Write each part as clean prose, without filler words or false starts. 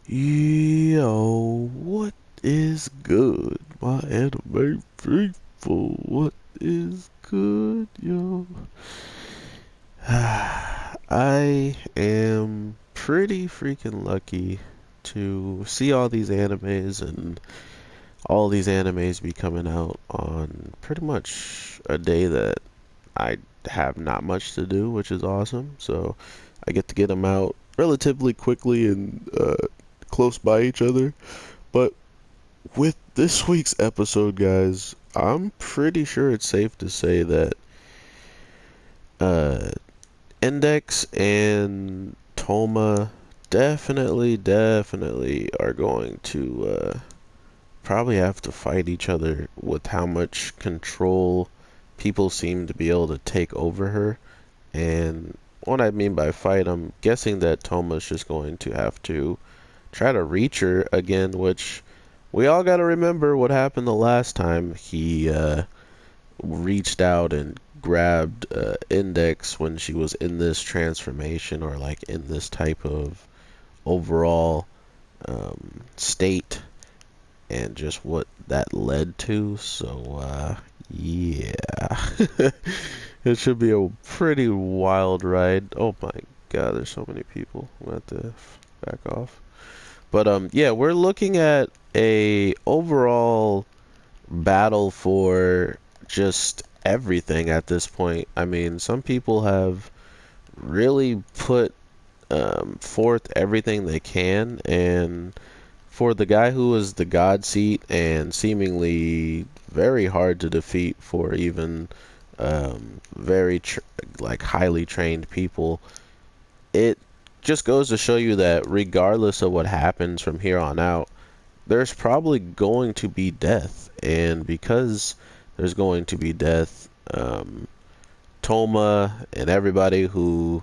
Yo, what is good, my anime people? What is good, yo? I am pretty freaking lucky to see all these animes and all these animes be coming out on pretty much a day that I have not much to do, which is awesome. So I get them out relatively quickly and close by each other. But with this week's episode, guys, I'm pretty sure it's safe to say that uh, Index and Toma definitely are going to probably have to fight each other with how much control people seem to be able to take over her. And what I mean by fight, I'm guessing that Toma's just going to have to try to reach her again, which we all got to remember what happened the last time he reached out and grabbed Index when she was in this transformation or like in this type of overall state and just what that led to. So, yeah. It should be a pretty wild ride. Oh my god, there's so many people. I'm gonna have to back off. But yeah, we're looking at a overall battle for just everything at this point. I mean, some people have really put forth everything they can, and for the guy who was the god seat and seemingly very hard to defeat for even very like highly trained people, it just goes to show you that regardless of what happens from here on out, there's probably going to be death. And because there's going to be death, Toma and everybody who,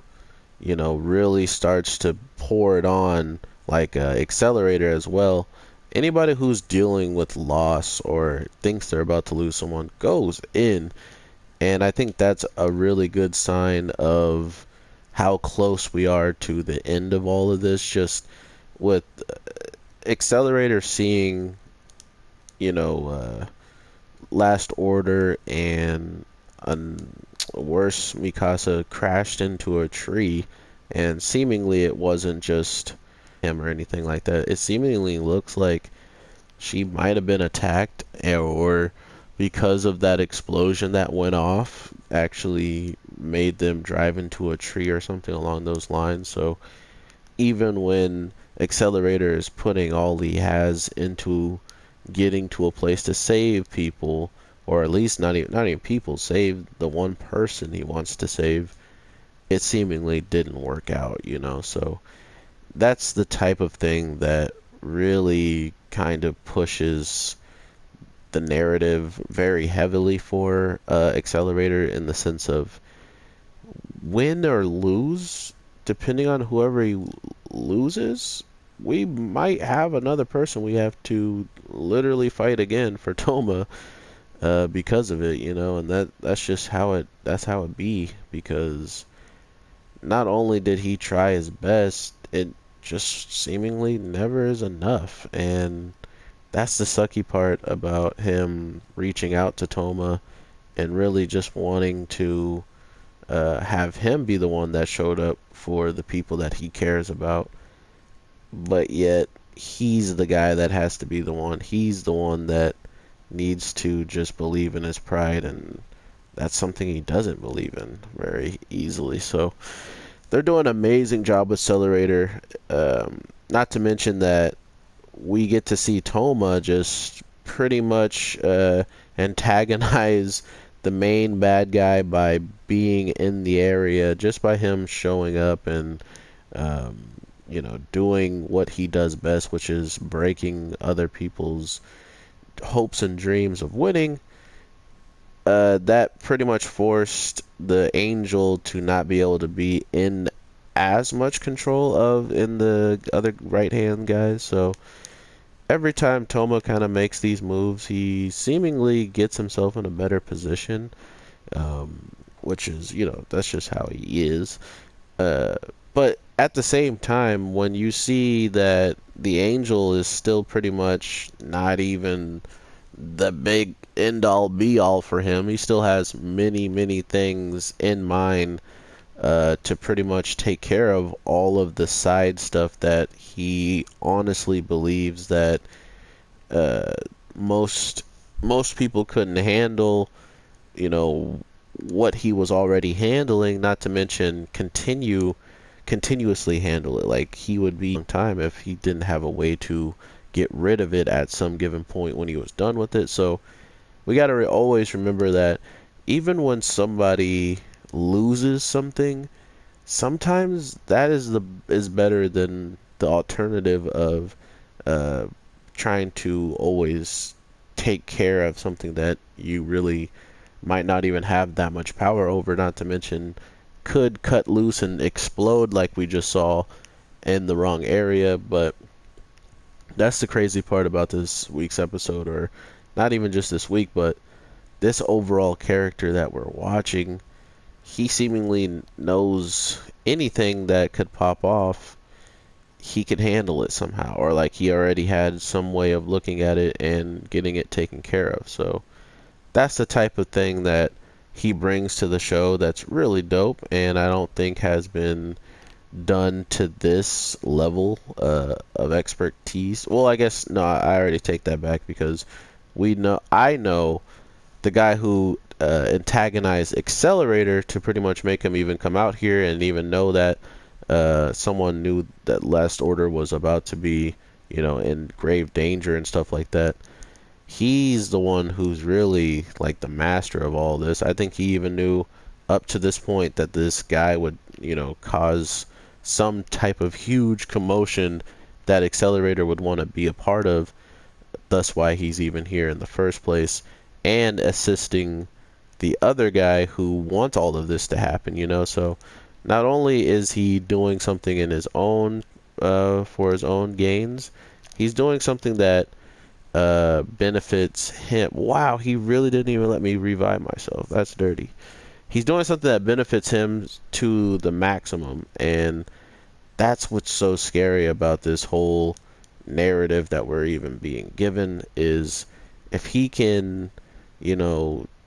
really starts to pour it on, like Accelerator as well, anybody who's dealing with loss or thinks they're about to lose someone goes in. And I think that's a really good sign of how close we are to the end of all of this. Just with Accelerator seeing, you know, Last Order and worse, Mikasa crashed into a tree, and seemingly it wasn't just him or anything like that. It seemingly looks like she might have been attacked, or because of that explosion that went off, actually made them drive into a tree or something along those lines. So even when Accelerator is putting all he has into getting to a place to save people, or at least not even people, save the one person he wants to save, it seemingly didn't work out. So that's the type of thing that really kind of pushes the narrative very heavily for Accelerator, in the sense of win or lose, depending on whoever he loses, we might have another person we have to literally fight again for Toma, because of it, and that's just how it be, because not only did he try his best, it just seemingly never is enough. And that's the sucky part about him reaching out to Toma and really just wanting to have him be the one that showed up for the people that he cares about. But yet, he's the guy that has to be the one. He's the one that needs to just believe in his pride, and that's something he doesn't believe in very easily. So they're doing an amazing job with Accelerator. Not to mention that we get to see Toma just pretty much antagonize the main bad guy by being in the area, just by him showing up and um, doing what he does best, which is breaking other people's hopes and dreams of winning. That pretty much forced the Angel to not be able to be in as much control of in the other right hand guys. So every time Toma kind of makes these moves, he seemingly gets himself in a better position, which is, that's just how he is. Uh, but at the same time, when you see that the angel is still pretty much not even the big end all be all for him, he still has many, many things in mind to pretty much take care of all of the side stuff that he honestly believes that uh, most most people couldn't handle, you know, what he was already handling, not to mention continuously handle it. Like he would be a long time if he didn't have a way to get rid of it at some given point when he was done with it. So we got to always remember that even when somebody loses something, sometimes that is better than the alternative of uh, trying to always take care of something that you really might not even have that much power over, not to mention could cut loose and explode like we just saw in the wrong area. But that's the crazy part about this week's episode, or not even just this week, but this overall character that we're watching. He seemingly knows anything that could pop off, he could handle it somehow, or like he already had some way of looking at it and getting it taken care of. So that's the type of thing that he brings to the show that's really dope, and I don't think has been done to this level of expertise. Well, I guess no, I already take that back because I know the guy who antagonized Accelerator to pretty much make him even come out here and even know that someone knew that Last Order was about to be, in grave danger and stuff like that. He's the one who's really like the master of all this. I think he even knew up to this point that this guy would, cause some type of huge commotion that Accelerator would want to be a part of. Thus why he's even here in the first place and assisting the other guy who wants all of this to happen. So not only is he doing something in his own for his own gains, he's doing something that benefits him. Wow, he really didn't even let me revive myself. That's dirty. He's doing something that benefits him to the maximum, and that's what's so scary about this whole narrative that we're even being given is if he can,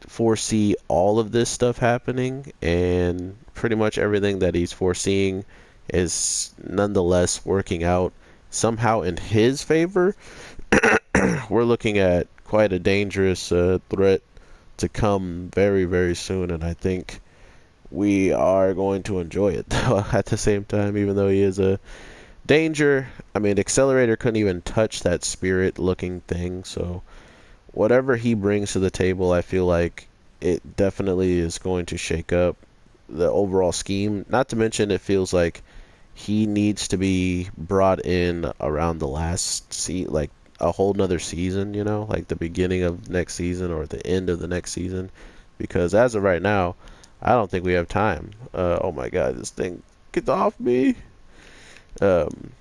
foresee all of this stuff happening and pretty much everything that he's foreseeing is nonetheless working out somehow in his favor, we're looking at quite a dangerous threat to come very, very soon, and I think we are going to enjoy it though at the same time, even though he is a danger. I mean, Accelerator couldn't even touch that spirit looking thing, so whatever he brings to the table, I feel like it definitely is going to shake up the overall scheme. Not to mention, it feels like he needs to be brought in around the like a whole nother season, like the beginning of next season or the end of the next season, because as of right now, I don't think we have time. Oh my god, this thing gets off me. Um,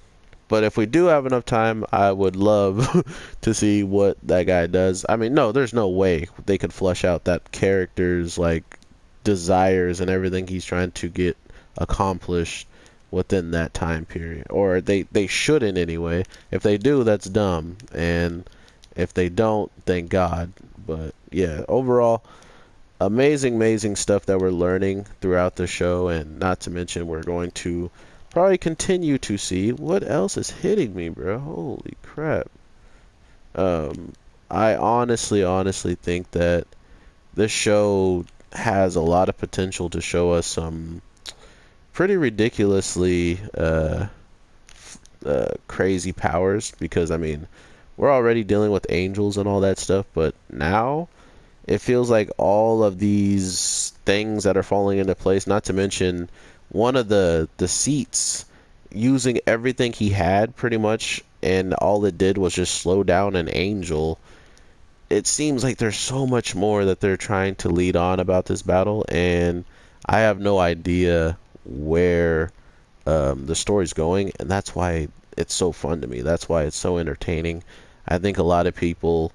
but if we do have enough time, I would love to see what that guy does. I mean, no, there's no way they could flesh out that character's like desires and everything he's trying to get accomplished within that time period. Or they shouldn't anyway. If they do, that's dumb. And if they don't, thank God. But yeah, overall, amazing, amazing stuff that we're learning throughout the show, and not to mention we're going to probably continue to see what else is hitting me, bro. Holy crap. I honestly think that this show has a lot of potential to show us some pretty ridiculously crazy powers, because I mean, we're already dealing with angels and all that stuff, but now it feels like all of these things that are falling into place, not to mention one of the seats using everything he had pretty much, and all it did was just slow down an angel. It seems like there's so much more that they're trying to lead on about this battle, and I have no idea where the story's going, and that's why it's so fun to me. That's why it's so entertaining. I think a lot of people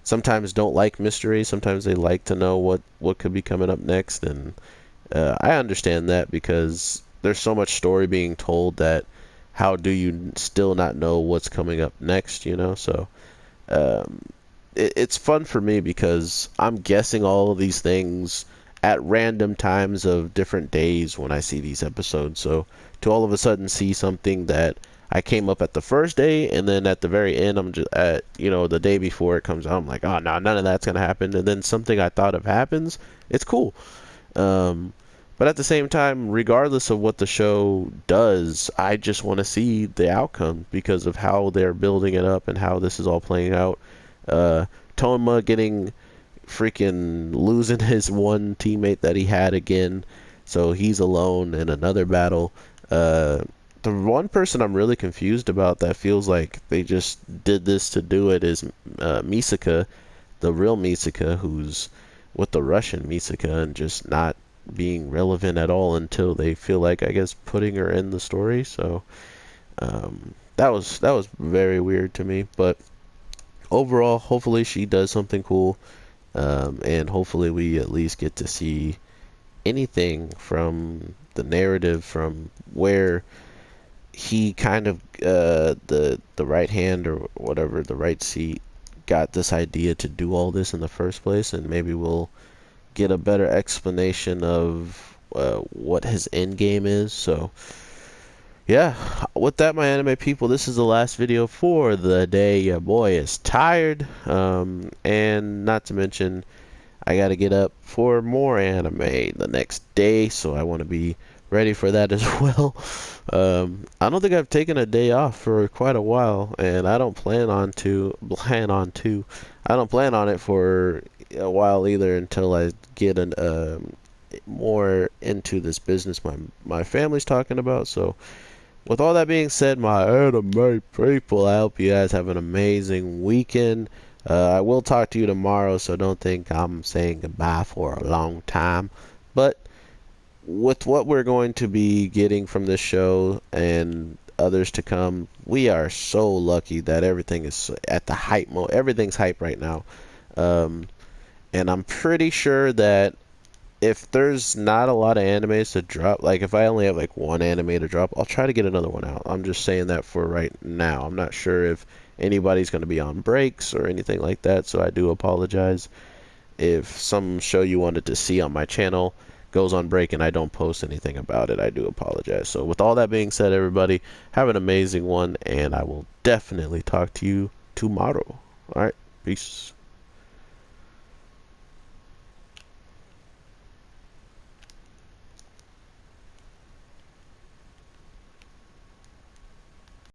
sometimes don't like mystery. Sometimes they like to know what could be coming up next, and I understand that because there's so much story being told that how do you still not know what's coming up next, you know? So um, it's fun for me because I'm guessing all of these things at random times of different days when I see these episodes. So to all of a sudden see something that I came up at the first day, and then at the very end, I'm just at, you know, the day before it comes out, I'm like, oh no, none of that's gonna happen. And then something I thought of happens. It's cool. Um, but at the same time, regardless of what the show does, I just want to see the outcome because of how they're building it up and how this is all playing out. Uh, Toma getting freaking losing his one teammate that he had again, so he's alone in another battle. Uh, the one person I'm really confused about that feels like they just did this to do it is Misaka, the real Misaka, who's with the Russian Misaka and just not being relevant at all until they feel like, I guess, putting her in the story. So that was very weird to me. But overall, hopefully she does something cool, and hopefully we at least get to see anything from the narrative, from where he kind of the right hand or whatever, the right seat, got this idea to do all this in the first place, and maybe we'll get a better explanation of what his end game is. So yeah, with that, my anime people, this is the last video for the day. Your boy is tired, and not to mention I gotta get up for more anime the next day, so I want to be ready for that as well. I don't think I've taken a day off for quite a while, and I don't plan on it for a while either until I get an more into this business my family's talking about. So with all that being said, my anime people, I hope you guys have an amazing weekend. I will talk to you tomorrow, so don't think I'm saying goodbye for a long time. But with what we're going to be getting from this show and others to come, we are so lucky that everything is at the hype mode. Everything's hype right now. Um, and I'm pretty sure that if there's not a lot of animes to drop, like if I only have like one anime to drop, I'll try to get another one out. I'm just saying that for right now. I'm not sure if anybody's going to be on breaks or anything like that, so I do apologize if some show you wanted to see on my channel goes on break and I don't post anything about it. I do apologize. So with all that being said, everybody, have an amazing one, and I will definitely talk to you tomorrow. All right, peace.